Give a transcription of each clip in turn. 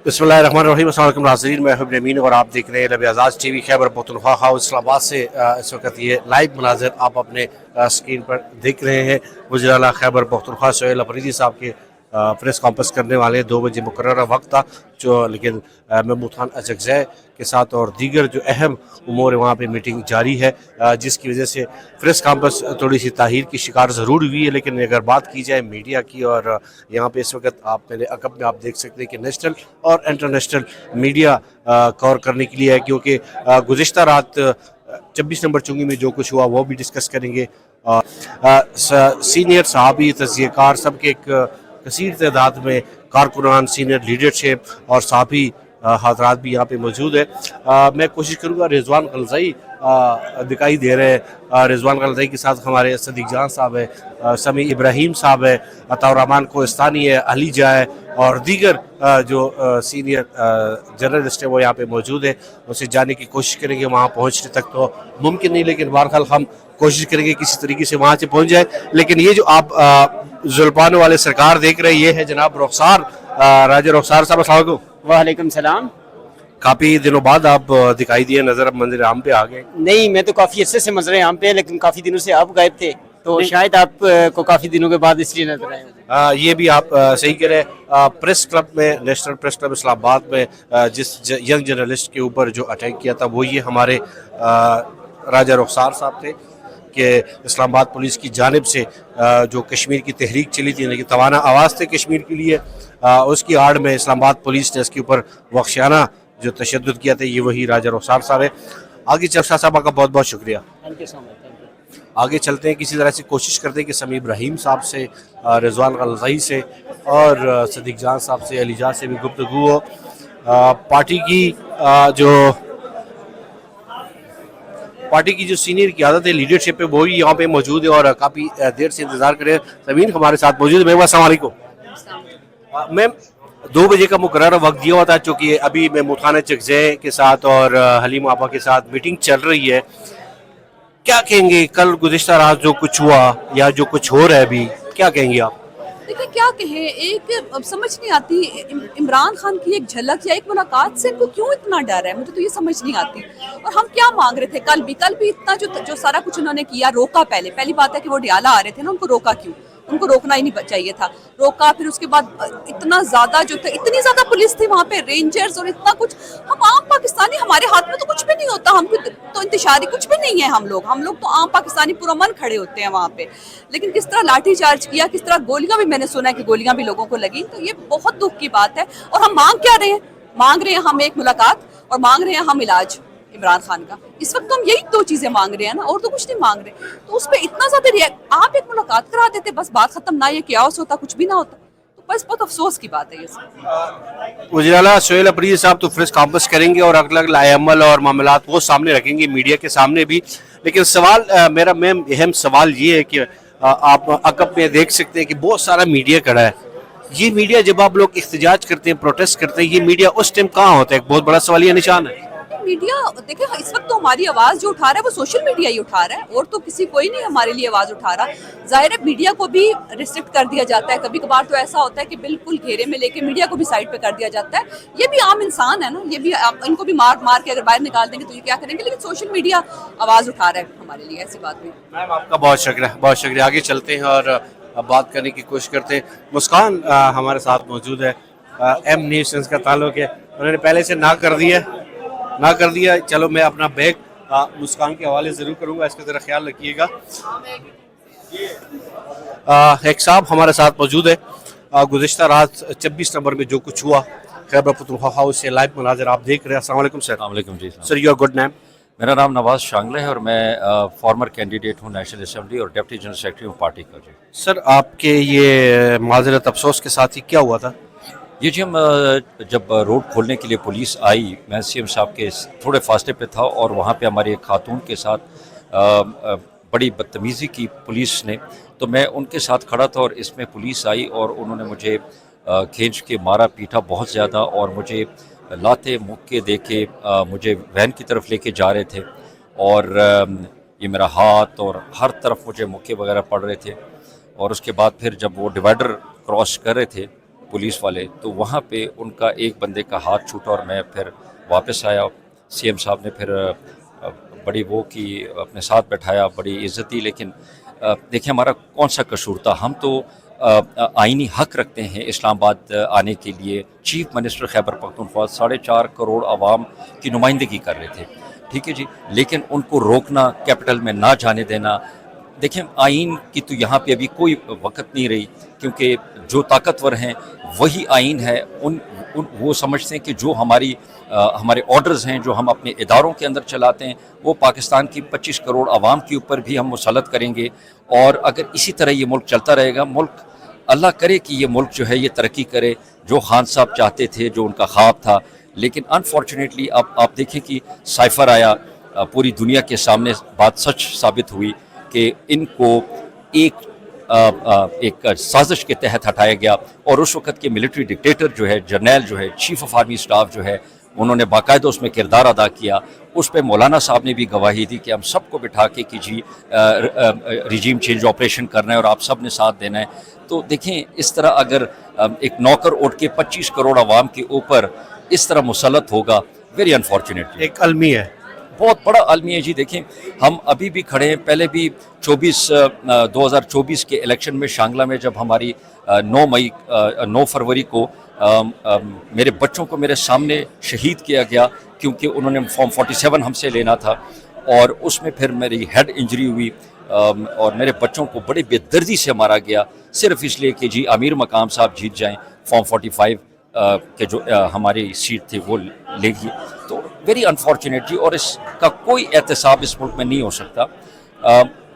बिस्मिल्लाहिर्रहमानिर्रहीम। अस्सलाम वालेकुम नाज़रीन, मैं हूं अमीन और आप देख रहे हैं लबे आज़ाद टीवी खैबर पख्तूनख्वा हाउस इस्लामाबाद से। इस वक्त ये लाइव मनाज़र आप अपने स्क्रीन पर देख रहे हैं। वज़ीर आला खैबर पख्तूनख्वा सोहेल अफरीदी साहब के प्रेस कॉन्फ्रेंस करने वाले 2 बजे मुकर्रर वक्त था, जो लेकिन महमूद खान अचकज़ई के साथ और दीगर जो अहम उमूर वहाँ पे मीटिंग जारी है, जिसकी वजह से प्रेस कॉन्फ्रेंस थोड़ी सी ताहीर की शिकार ज़रूर हुई है। लेकिन अगर बात की जाए मीडिया की, और यहाँ पे इस वक्त आप मेरे अकब में आप देख सकते हैं कि नेशनल और इंटरनेशनल मीडिया कवर करने के लिए है, क्योंकि गुज़िश्ता रात 26 नंबर चुंगी में जो कुछ हुआ वो भी डिस्कस करेंगे। सीनियर सहाबी तज़कियाकार सबके एक कसीर तादाद में कारकुनान, सीनियर लीडरशिप और सहाबी हज़रात भी यहाँ पे मौजूद है। मैं कोशिश करूँगा, रिजवान गलज़ई दिखाई दे रहे हैं। रिजवान गलज़ई के साथ हमारे सदीक जान साहब है, समी इब्राहिम साहब है, अताउर रहमान कोस्तानी है, अली जा है और दीगर जो सीनियर जर्नलिस्ट है वो यहाँ पे मौजूद है। उसे जाने की कोशिश करेंगे, वहाँ पहुँचने तक तो मुमकिन नहीं, लेकिन बहरहाल हम कोशिश करेंगे किसी तरीके से वहाँ से पहुँच जाए। लेकिन ये जो आप जुल्फान वाले सरकार देख रहे हैं, ये है जनाब रुखसार, राजा रुखसार साहब, अस्सलाम वालेकुम। वालेकुम सलाम। काफ़ी दिनों बाद आप दिखाई दिए, नज़र अब मंदिर आम पे आ गए। नहीं, मैं तो काफ़ी अच्छे से मंजर आम पे है, लेकिन काफ़ी दिनों से आप गायब थे, तो शायद आप को काफ़ी दिनों के बाद इसलिए नजर आए। ये भी आप सही कह रहे हैं। प्रेस क्लब में, नेशनल प्रेस क्लब इस्लामाबाद में जिस यंग जर्नलिस्ट के ऊपर जो अटैक किया था, वो ये हमारे राजा रुखसार साहब थे कि इस्लामाबाद पुलिस की जानिब से जो कश्मीर की तहरीक चली थी, लेकिन तवाना आवाज़ थे कश्मीर के लिए, उसकी आड़ में इस्लामाबाद पुलिस ने इसके ऊपर वख्शियाना जो तशद्दुद किया था, ये वही राजा रुखसार साहब है। आगे चर्चा साहब का बहुत बहुत शुक्रिया। Thank you so much. आगे चलते हैं, किसी तरह से कोशिश करते हैं कि समी इब्राहिम साहब से, रिजवान गलज़ई से और सदीक जान साहब से, अलीजा से भी गुफ्तगू हो। पार्टी की जो सीनियर क़यादत है, लीडरशिप है, वो भी यहाँ पे मौजूद है और काफ़ी देर से इंतज़ार करें। ज़मीन हमारे साथ मौजूद है। अस्सलाम वालेकुम मैम। 2 बजे का मुकर्रर वक्त दिया हुआ था, चूँकि अभी महमूद खान अचकज़ई के साथ और हलीम आपा के साथ मीटिंग चल रही है। क्या कहेंगे, कल गुज़िश्ता रात जो कुछ हुआ या जो कुछ हो रहा है अभी, क्या कहेंगे आप? देखिए क्या कहें, एक अब समझ नहीं आती इमरान खान की एक झलक या एक मुलाकात से इनको क्यों इतना डर है, मुझे तो ये समझ नहीं आती। और हम क्या मांग रहे थे कल भी इतना जो सारा कुछ उन्होंने किया, रोका। पहली बात है कि वो डियाला आ रहे थे ना, उनको रोका क्यों? उनको रोकना ही नहीं चाहिए था, रोका। फिर उसके बाद इतना ज़्यादा जो था, इतनी ज़्यादा पुलिस थी वहाँ पे, रेंजर्स और इतना कुछ। हम आम पाकिस्तानी, हमारे हाथ में तो कुछ भी नहीं होता, हम तो इंतशारी कुछ भी नहीं है। हम लोग तो आम पाकिस्तानी पुरअमन खड़े होते हैं वहाँ पे। लेकिन किस तरह लाठी चार्ज किया, किस तरह गोलियां भी, मैंने सुना है कि गोलियां भी लोगों को लगी, तो ये बहुत दुख की बात है। और हम मांग क्या रहे हैं? मांग रहे हैं हम एक मुलाकात और मांग रहे हैं हम इलाज इमरान खान का। इस वक्त तो हम यही 2 चीजें मांग रहे हैं ना, और तो कुछ नहीं मांग रहे। तो उस पर इतना ज्यादा आप एक मुलाकात करा देते, बस बात खत्म, ना ये क्या होता, कुछ भी ना होता। तो बस बहुत अफसोस की बात है ये सब। वज़ीर आला सोहेल अफरीदी साहब तो प्रेस कॉन्फ्रेंस करेंगे और अलग अलग लाएअमल और मामलात वो सामने रखेंगे, मीडिया के सामने भी। लेकिन सवाल मेरा मैम अहम सवाल ये है कि आप अकब में देख सकते हैं कि बहुत सारा मीडिया खड़ा है। ये मीडिया जब आप लोग एहतजाज करते हैं, प्रोटेस्ट करते हैं, ये मीडिया उस टाइम कहाँ होता है? एक बहुत बड़ा सवालिया निशान है। मीडिया देखिए, इस वक्त तो हमारी आवाज़ जो उठा रहा है वो सोशल मीडिया ही उठा रहा है, और तो किसी कोई नहीं हमारे लिए आवाज़ उठा रहा। जाहिर है मीडिया को भी रिस्ट्रिक्ट कर दिया जाता है, कभी कभार तो ऐसा होता है कि बिल्कुल घेरे में लेके मीडिया को भी साइड पे कर दिया जाता है। ये भी आम इंसान है ना, ये भी इनको भी मार के अगर बाहर निकाल देंगे तो ये क्या करेंगे? लेकिन सोशल मीडिया आवाज़ उठा रहा है हमारे लिए, ऐसी बात नहीं। मैम आपका बहुत शुक्रिया, बहुत शुक्रिया। आगे चलते हैं और बात करने की कोशिश करते हैं। मुस्कान हमारे साथ मौजूद है, एम न्यूज़ का ताल्लुक है, उन्होंने पहले से ना कर दिया। चलो मैं अपना बैग मुस्कान के हवाले ज़रूर करूँगा, इसका ज़रा ख्याल रखिएगा। एक साहब हमारे साथ मौजूद है। गुज़िश्ता रात 26 नंबर में जो कुछ हुआ, खैबर पख्तूनख्वा हाउस से लाइव मनाज़र आप देख रहे हैं। अस्सलाम वालेकुम सर। वालेकुम जी सर, योर गुड नेम? मेरा नाम नवाज़ शांगले है और मैं फॉर्मर कैंडिडेट हूँ नेशनल असेंबली और डिप्टी जनरल सेक्रेटरी हूँ पार्टी का। जी सर, आपके ये माजरत अफसोस के साथ ही क्या हुआ था? ये जी, हम जब रोड खोलने के लिए पुलिस आई, मैं सीएम साहब के थोड़े फासले पे था और वहाँ पे हमारी एक खातून के साथ बड़ी बदतमीज़ी की पुलिस ने, तो मैं उनके साथ खड़ा था और इसमें पुलिस आई और उन्होंने मुझे खींच के मारा पीटा बहुत ज़्यादा और मुझे लाते मुक्के दे के मुझे वैन की तरफ लेके जा रहे थे और ये मेरा हाथ और हर तरफ मुझे मुक्के वगैरह पड़ रहे थे। और उसके बाद फिर जब वो डिवाइडर क्रॉस कर रहे थे पुलिस वाले, तो वहाँ पे उनका एक बंदे का हाथ छूटा और मैं फिर वापस आया। सीएम साहब ने फिर बड़ी वो की, अपने साथ बैठाया, बड़ी इज्जत दी। लेकिन देखिए हमारा कौन सा कसूर था, हम तो आईनी हक रखते हैं इस्लामाबाद आने के लिए। चीफ मिनिस्टर खैबर पख्तूनख्वा 4.5 करोड़ आवाम की नुमाइंदगी कर रहे थे, ठीक है जी, लेकिन उनको रोकना, कैपिटल में ना जाने देना, देखें आइन की तो यहाँ पे अभी कोई वक़्त नहीं रही, क्योंकि जो ताकतवर हैं वही आइन है। वो समझते हैं कि जो हमारे ऑर्डर्स हैं, जो हम अपने इदारों के अंदर चलाते हैं, वो पाकिस्तान की 25 करोड़ आवाम के ऊपर भी हम मुसल्लत करेंगे। और अगर इसी तरह ये मुल्क चलता रहेगा, मुल्क अल्लाह करे कि ये मुल्क जो है ये तरक्की करे, जो खान साहब चाहते थे, जो उनका ख्वाब था। लेकिन अनफॉर्चुनेटली अब आप देखें कि साइफर आया, पूरी दुनिया के सामने बात सच साबित हुई कि इनको एक साजिश के तहत हटाया गया। और उस वक़्त के मिलिट्री डिक्टेटर जो है, जर्नैल जो है, चीफ ऑफ आर्मी स्टाफ जो है, उन्होंने बाकायदा उसमें किरदार अदा किया। उस पर मौलाना साहब ने भी गवाही दी कि हम सबको बिठा के कि जी रिजीम चेंज ऑपरेशन करना है और आप सब ने साथ देना है। तो देखें इस तरह अगर एक नौकर उठ के 25 करोड़ आवाम के ऊपर इस तरह मुसल्लत होगा, वेरी अनफॉर्चुनेट, एक अलमी है, बहुत बड़ा आलमी है जी। देखें हम अभी भी खड़े हैं, पहले भी 2024 के इलेक्शन में शांगला में जब हमारी 9 फरवरी को मेरे बच्चों को मेरे सामने शहीद किया गया, क्योंकि उन्होंने फॉर्म 47 हमसे लेना था, और उसमें फिर मेरी हेड इंजरी हुई और मेरे बच्चों को बड़ी बेदर्दी से मारा गया, सिर्फ इसलिए कि जी अमीर मकाम साहब जीत जाएं, फॉर्म 45 के जो हमारी सीट थी वो लेगी। तो वेरी अनफॉर्चुनेट जी, और इसका कोई एहतसाब इस मुल्क में नहीं हो सकता।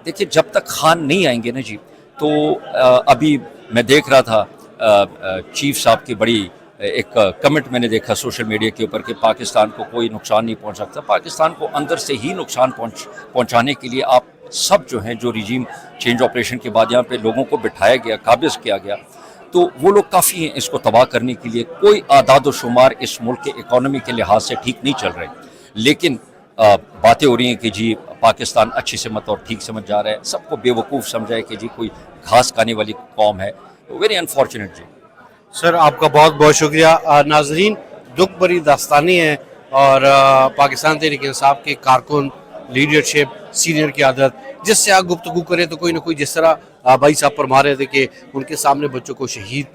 देखिए जब तक खान नहीं आएंगे ना जी, तो अभी मैं देख रहा था चीफ साहब की बड़ी एक कमेंट मैंने देखा सोशल मीडिया के ऊपर कि पाकिस्तान को कोई नुकसान नहीं पहुंच सकता। पाकिस्तान को अंदर से ही नुकसान पहुंचाने के लिए आप सब जो हैं, जो रिजीम चेंज ऑपरेशन के बाद यहाँ पे लोगों को बिठाया गया, काबिज किया गया, तो वो लोग काफ़ी हैं इसको तबाह करने के लिए। कोई आदाद व शुमार इस मुल्क के इकॉनमी के लिहाज से ठीक नहीं चल रहे, लेकिन बातें हो रही हैं कि जी पाकिस्तान अच्छी समत और ठीक समझ जा रहा है, सबको बेवकूफ़ समझाए कि जी कोई घास खाने वाली कौम है। वेरी अनफॉर्चुनेट जी। सर आपका बहुत बहुत शुक्रिया। नाजरीन, दुख भरी दास्तानी है और पाकिस्तान तहरीक इंसाफ के कारकुन, लीडरशिप, सीनियर की आदत, जिससे आप गुफ्तगू करें तो कोई ना कोई, जिस तरह भाई साहब फरमा रहे थे कि उनके सामने बच्चों को शहीद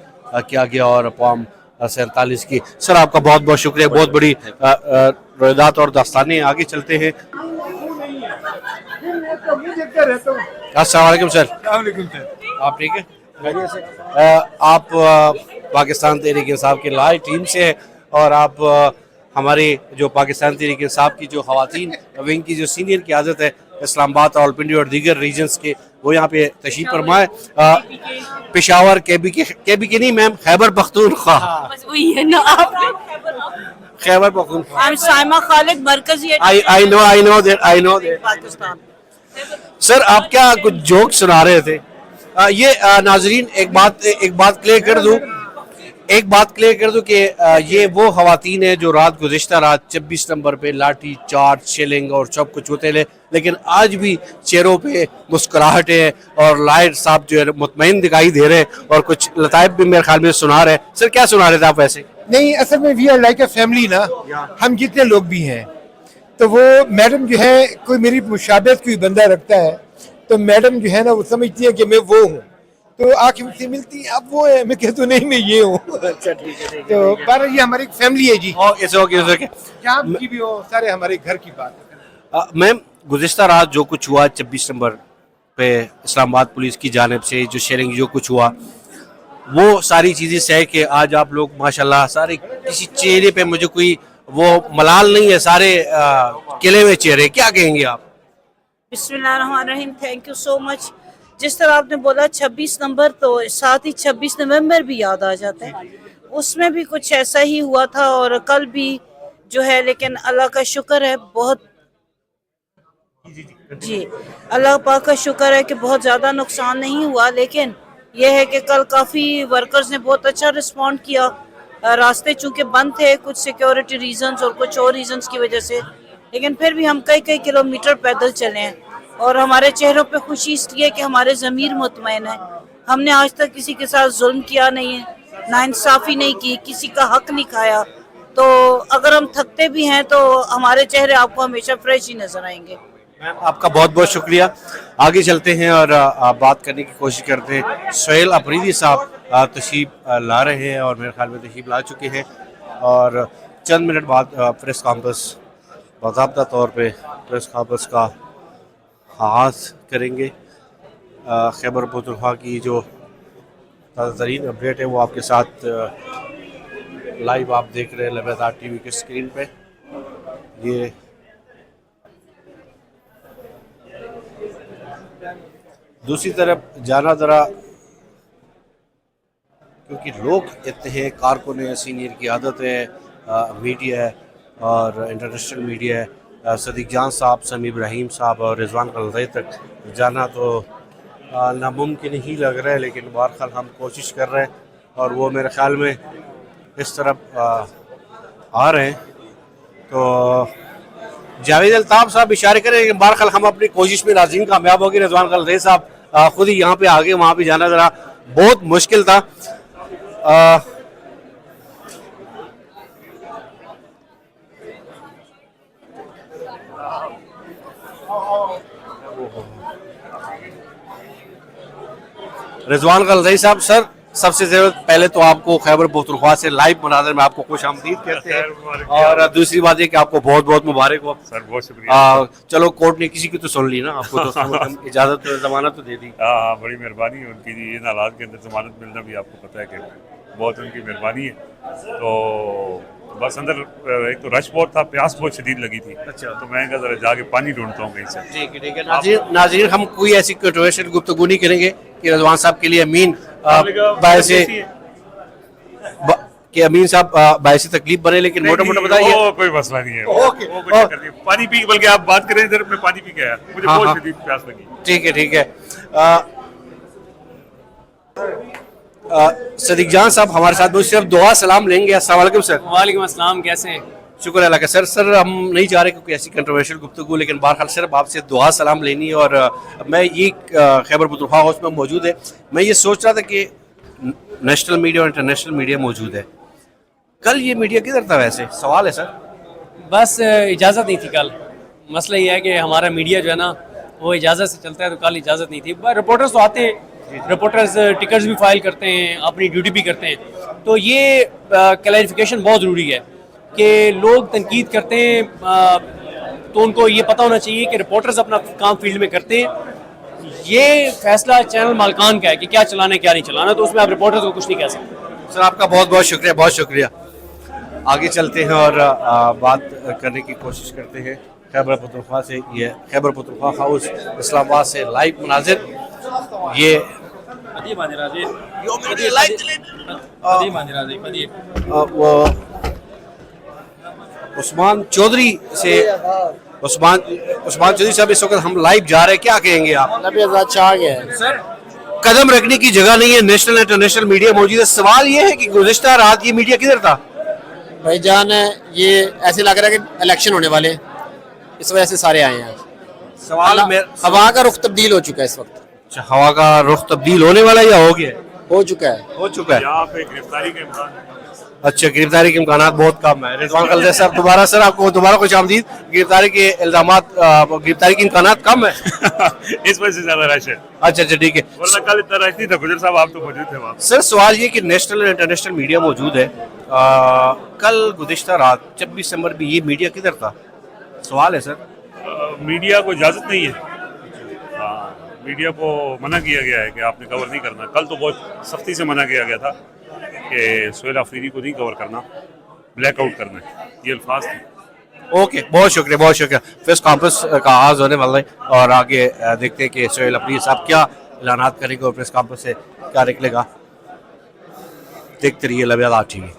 किया गया और फॉर्म 47 की। सर आपका बहुत बहुत शुक्रिया, बहुत बड़ी रोयदात और दास्तानी। आगे चलते हैं। अस्सलाम वालेकुम सर। आप ठीक है? आप पाकिस्तान तहरीक इंसाफ के लाए टीम से हैं और आप हमारे जो पाकिस्तान तहरीक इंसाफ की जो ख़वातीन विंग की जो सीनियर क़यादत है इस्लामाबाद, रावलपिंडी और दीगर रीजन्स के, वो यहाँ पे तशरीफ़ फरमा है। पेशावर के नहीं ma'am, Khyber Pakhtunkhwa, Khyber Pakhtunkhwa. I know that Pakistan. Sir आप क्या कुछ जोक सुना रहे थे? ये नाजरीन एक बात क्लियर कर दूं कि ये वो ख़वातीन है जो गुज़िश्ता रात 26 नंबर पे लाठी चार्ज, शेलिंग और सब कुछ होते रहे, लेकिन आज भी चेहरों पे मुस्कुराहटें और लाइट साहब जो है मुतमईन दिखाई दे रहे हैं और कुछ लताइफ भी मेरे ख्याल में सुना रहे हैं। सर क्या सुना रहे थे आप? वैसे नहीं, असल में we are like a family ना, हम जितने लोग भी हैं, तो वो मैडम जो है कोई मेरी मुशाबहत कोई बंदा रखता है, तो मैडम जो है ना वो समझती है कि मैं वो हूँ, तो आके मुझसे मिलती है, अब वो है, मैं कहता हूँ नहीं मैं ये हूँ। अच्छा ठीक है। तो पर ये हमारी फैमिली है जी, ओके। जहाँ की भी हो, सारे हमारे घर की बात है। मैम गुज़िश्ता रात जो कुछ हुआ 26 नंबर पे इस्लामाबाद पुलिस की जानिब से जो शेयरिंग जो कुछ हुआ, वो सारी चीज़ें सह के आज आप लोग माशाल्लाह सारे, किसी चेहरे पे मुझे कोई वो मलाल नहीं है, सारे किले हुए चेहरे, क्या कहेंगे आप? बिस्मिल्लाहिर्रहमानिर्रहीम, थैंक यू सो मच। जिस तरह आपने बोला 26 नंबर, तो साथ ही 26 नवंबर भी याद आ जाता है, उसमें भी कुछ ऐसा ही हुआ था और कल भी जो है, लेकिन अल्लाह का शुक्र है बहुत जी, अल्लाह पाक का शुक्र है कि बहुत ज़्यादा नुकसान नहीं हुआ। लेकिन यह है कि कल काफ़ी वर्कर्स ने बहुत अच्छा रिस्पॉन्ड किया। रास्ते चूँकि बंद थे कुछ सिक्योरिटी रीजंस और कुछ और रीजंस की वजह से, लेकिन फिर भी हम कई किलोमीटर पैदल चले हैं और हमारे चेहरों पे खुशी इसलिए कि हमारे ज़मीर मुतमईन है। हमने आज तक किसी के साथ जुल्म किया नहीं है, नाइंसाफी नहीं की, किसी का हक नहीं खाया। तो अगर हम थकते भी हैं तो हमारे चेहरे आपको हमेशा फ्रेश ही नजर आएंगे। मैम आपका बहुत बहुत शुक्रिया। आगे चलते हैं और बात करने की कोशिश करते हैं। सोहेल अफरीदी साहब तशरीफ ला रहे हैं और मेरे ख्याल में तशरीफ ला चुके हैं और चंद मिनट बाद प्रेस कॉन्फ्रेंस बाकायदा तौर पे प्रेस कॉन्फ्रेंस का आगाज़ करेंगे। खैबर पख्तूनख्वा की जो ताज़ा तरीन अपडेट है वो आपके साथ लाइव आप देख रहे हैं लबयाज़ाद टीवी की स्क्रीन पे। ये दूसरी तरफ जाना ज़रा, क्योंकि लोग इतने हैं, कारकुन है, सीनियर की आदत है, मीडिया है और इंटरनेशनल मीडिया है, सदीक जान साहब, समी इब्राहिम साहब और रिजवान कलदई तक जाना तो नामुमकिन ही लग रहा है, लेकिन बहरहाल हम कोशिश कर रहे हैं और वो मेरे ख्याल में इस तरफ आ रहे हैं। तो जावेद अल्ताफ साहब इशारे करें, लेकिन बहरहाल हम अपनी कोशिश में नाज़रीन कामयाब होगी। रिजवान कलदई साहब खुद ही यहाँ पे आगे, वहाँ पे जाना ज़रा बहुत मुश्किल था। रिजवान कलदई साहब, सर सबसे पहले तो आपको खैबर पख्तूनख्वा से लाइव मनाज़र में आपको खुश आमदीद कहते हैं और दूसरी बात है कि आपको बहुत बहुत मुबारक हो सर। बहुत शुक्रिया। चलो कोर्ट ने किसी की तो सुन ली ना, आपको तो इजाज़त तो जमानत तो दे दी। हाँ, बड़ी मेहरबानी है उनकी जी। इन हालात के अंदर जमानत मिलना भी आपको पता है कि बहुत उनकी मेहरबानी है। तो बस अंदर एक तो रश बहुत था, प्यास बहुत शदीद लगी थी। अच्छा, तो मैं जरा जाके पानी ढूंढता हूँ कहीं से। ठीक है नाज़रीन, हम कोई ऐसी कंट्रोवर्शियल गुफ्तगू नहीं करेंगे कि रिजवान साहब के लिए अमीन कि अमीन साहब बायसे तकलीफ बने, लेकिन मोटा मोटा बताइए। कोई मसला नहीं है, वो कोई चक्कर नहीं। पानी पी, बल्कि आप बात करें इधर, मैं पानी पी के आया, मुझे बहुत शदीद प्यास लगी। ठीक है। सदीक जान साहब हमारे साथ बहुत, सिर्फ दुआ सलाम लेंगे। अस्सलाम वालेकुम सर। वालेकुम अस्सलाम, कैसे हैं? शुक्र अल्लाह का। सर हम नहीं चाह रहे क्योंकि ऐसी कंट्रोवर्शियल गुफ्तगू, लेकिन बहरहाल सिर्फ आपसे दुआ सलाम लेनी है। और मैं ये खैबर पख्तूनख्वा हाउस में मौजूद है, मैं ये सोच रहा था कि नेशनल मीडिया और इंटरनेशनल मीडिया मौजूद है, कल ये मीडिया किधर था? वैसे सवाल है सर। बस इजाज़त नहीं थी कल। मसला ये है कि हमारा मीडिया जो है ना वो इजाज़त से चलता है, तो कल इजाज़त नहीं थी। रिपोर्टर्स तो आते हैं, रिपोर्टर्स टिकट्स भी फाइल करते हैं, अपनी ड्यूटी भी करते हैं। तो ये क्लैरिफिकेशन बहुत ज़रूरी है कि लोग तनकीद करते हैं तो उनको ये पता होना चाहिए कि रिपोर्टर्स अपना काम फील्ड में करते हैं। ये फैसला चैनल मालकान का है कि क्या चलाना है क्या नहीं चलाना, तो उसमें आप रिपोर्टर्स को कुछ नहीं कह सकते। सर आपका बहुत बहुत शुक्रिया, बहुत शुक्रिया। आगे चलते हैं और बात करने की कोशिश करते हैं खैबर पख्तूनख्वा से। ये खैबर पख्तूनख्वा हाउस इस्लामाबाद से लाइव मनाजिर। ये वो उस्मान चौधरी से उस्मान चौधरी साहब इस वक्त हम लाइव जा रहे हैं, क्या कहेंगे आप? सर कदम रखने की जगह नहीं है, नेशनल इंटरनेशनल मीडिया मौजूद है। सवाल ये है कि गुज़िश्ता रात ये मीडिया किधर था? भाईजान ये ऐसे लग रहा है कि इलेक्शन होने वाले हैं, इस वजह से सारे आए हैं। सवाल हवा का रुख तब्दील हो चुका है इस वक्त। अच्छा, हवा का रुख तब्दील होने वाला या हो गया? हो चुका है। यहाँ पे गिरफ्तारी के इम्कान। अच्छा, गिरफ्तारी के इम्कान बहुत कम है। रिजवान कलदई साहब दोबारा, सर आपको दोबारा खुश आमदीद। गिरफ्तारी के इल्जामात, गिरफ्तारी के इम्कान कम है इस वजह से ज्यादा रश है। अच्छा ठीक है। वरना कल इतना रश नहीं था। गुजर साहब आप तो मौजूद थे वहाँ। सर सवाल ये कि नेशनल और इंटरनेशनल मीडिया मौजूद है, कल गुज़िश्ता रात 26 दिसंबर भी ये मीडिया किधर था? सवाल है सर। मीडिया को इजाज़त नहीं है। हाँ, मीडिया को मना किया गया है कि आपने कवर नहीं करना। कल तो बहुत सख्ती से मना किया गया था कि सोहेल अफरीदी को नहीं कवर करना, ब्लैकआउट करना है, ये अल्फाज थे। ओके, बहुत शुक्रिया, बहुत शुक्रिया। प्रेस कॉन्फ्रेंस का आगाज़ होने वाला है और आगे देखते हैं कि सोहेल अफरीदी साहब क्या ऐलानात करेंगे और प्रेस कॉन्फ्रेंस से क्या निकलेगा। देखते रहिए लबयाज़ाद टीवी।